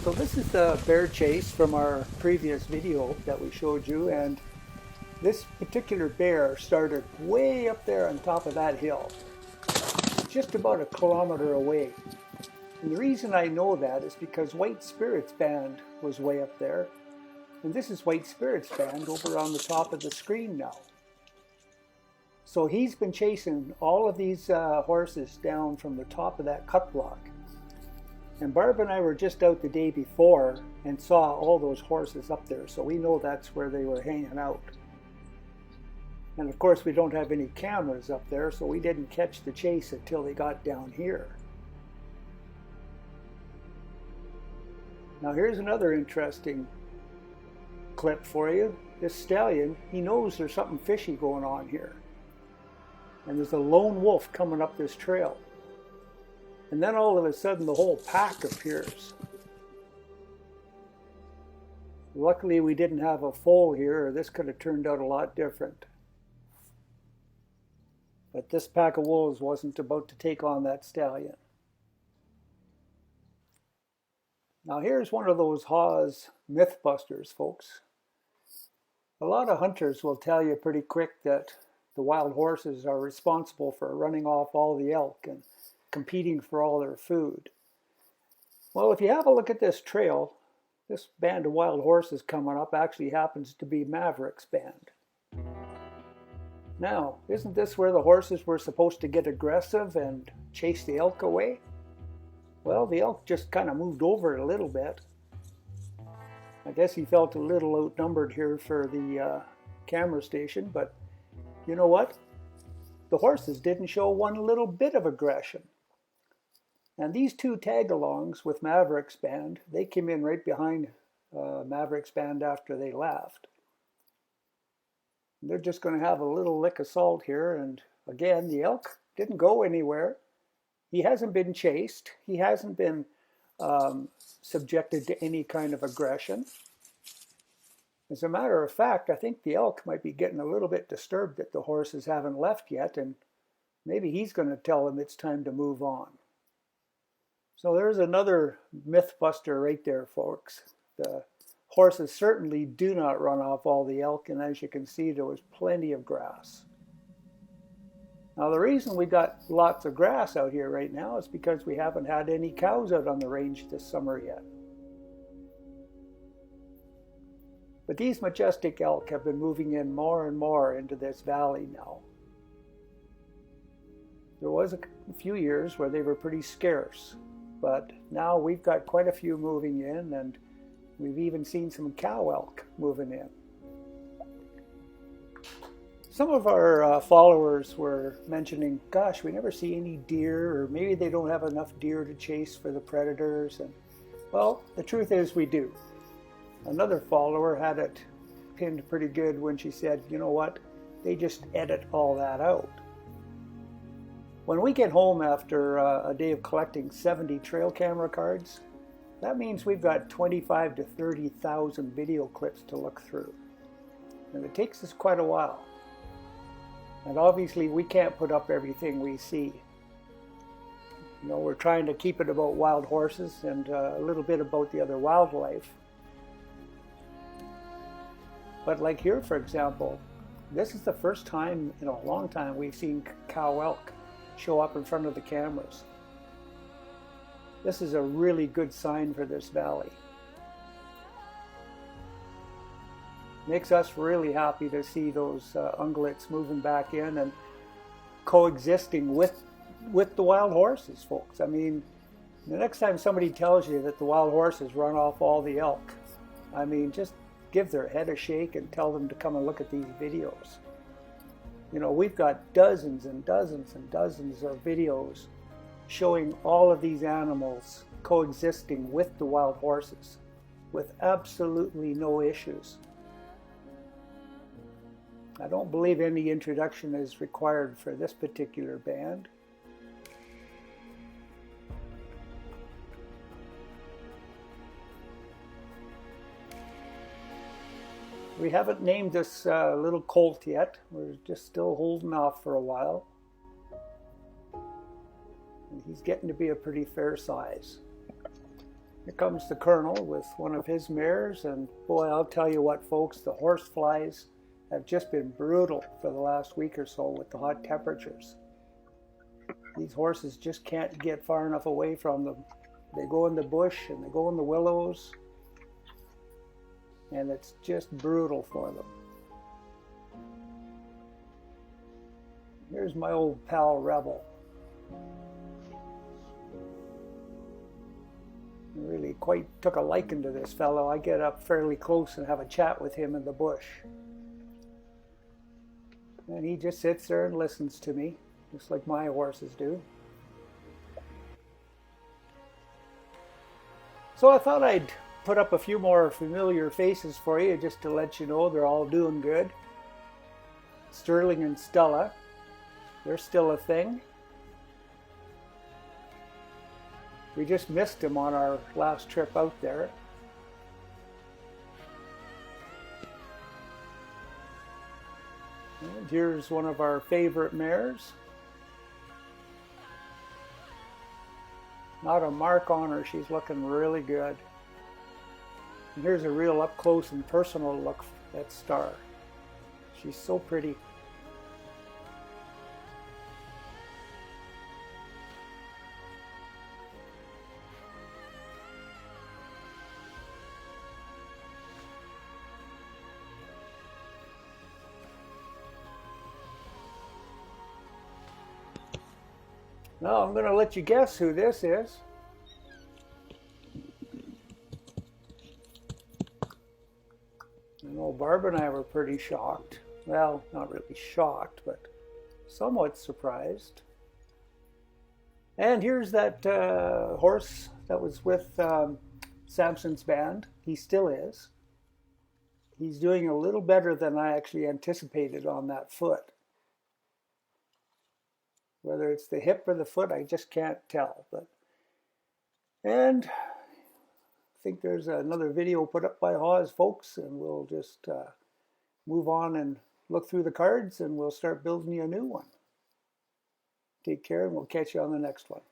So this is the bear chase from our previous video that we showed you, and this particular bear started way up there on top of that hill, just about a kilometer away. And the reason I know that is because White Spirit's band was way up there, and this is White Spirit's band over on the top of the screen now. So he's been chasing all of these horses down from the top of that cut block. And Barb and I were just out the day before and saw all those horses up there, so we know that's where they were hanging out. And of course we don't have any cameras up there, so we didn't catch the chase until they got down here. Now here's another interesting clip for you. This stallion, he knows there's something fishy going on here. And there's a lone wolf coming up this trail. And then all of a sudden the whole pack appears. Luckily we didn't have a foal here, or this could have turned out a lot different. But this pack of wolves wasn't about to take on that stallion. Now here's one of those Hawes mythbusters, folks. A lot of hunters will tell you pretty quick that the wild horses are responsible for running off all the elk and competing for all their food. Well, if you have a look at this trail, this band of wild horses coming up actually happens to be Maverick's band. Now, isn't this where the horses were supposed to get aggressive and chase the elk away? Well, the elk just kind of moved over a little bit. I guess he felt a little outnumbered here for the camera station, but you know what? The horses didn't show one little bit of aggression. And these two tag-alongs with Maverick's band, they came in right behind Maverick's band after they left. They're just going to have a little lick of salt here, and again, the elk didn't go anywhere. He hasn't been chased. He hasn't been subjected to any kind of aggression. As a matter of fact, I think the elk might be getting a little bit disturbed that the horses haven't left yet, and maybe he's going to tell them it's time to move on. So there's another mythbuster right there, folks. The horses certainly do not run off all the elk, and as you can see, there was plenty of grass. Now the reason we got lots of grass out here right now is because we haven't had any cows out on the range this summer yet. But these majestic elk have been moving in more and more into this valley now. There was a few years where they were pretty scarce, but now we've got quite a few moving in, and we've even seen some cow elk moving in. Some of our followers were mentioning, gosh, we never see any deer, or maybe they don't have enough deer to chase for the predators. And well, the truth is we do. Another follower had it pinned pretty good when she said, you know what, they just edit all that out. When we get home after a day of collecting 70 trail camera cards, that means we've got 25 to 30,000 video clips to look through. And it takes us quite a while. And obviously we can't put up everything we see. You know, we're trying to keep it about wild horses and a little bit about the other wildlife. But like here, for example, this is the first time in a long time we've seen cow elk show up in front of the cameras. This is a really good sign for this valley. Makes us really happy to see those ungulates moving back in and coexisting with the wild horses, folks. I mean, the next time somebody tells you that the wild horses run off all the elk, I mean, just give their head a shake and tell them to come and look at these videos. You know, we've got dozens and dozens and dozens of videos showing all of these animals coexisting with the wild horses with absolutely no issues. I don't believe any introduction is required for this particular band. We haven't named this little colt yet. We're just still holding off for a while. And he's getting to be a pretty fair size. Here comes the Colonel with one of his mares, and boy, I'll tell you what, folks, the horse flies have just been brutal for the last week or so with the hot temperatures. These horses just can't get far enough away from them. They go in the bush and they go in the willows, and it's just brutal for them. Here's my old pal Rebel. I really quite took a liking to this fellow. I get up fairly close and have a chat with him in the bush. And he just sits there and listens to me, just like my horses do. So I thought I'd put up a few more familiar faces for you just to let you know they're all doing good. Sterling and Stella, they're still a thing. We just missed him on our last trip out there. And here's one of our favorite mares. Not a mark on her, she's looking really good. And here's a real up close and personal look at Star. She's so pretty. Now I'm going to let you guess who this is. I know Barb and I were pretty shocked. Well, not really shocked, but somewhat surprised. And here's that horse that was with Samson's band. He still is. He's doing a little better than I actually anticipated on that foot. Whether it's the hip or the foot, I just can't tell. And I think there's another video put up by Hawes, folks, and we'll just move on and look through the cards, and we'll start building you a new one. Take care, and we'll catch you on the next one.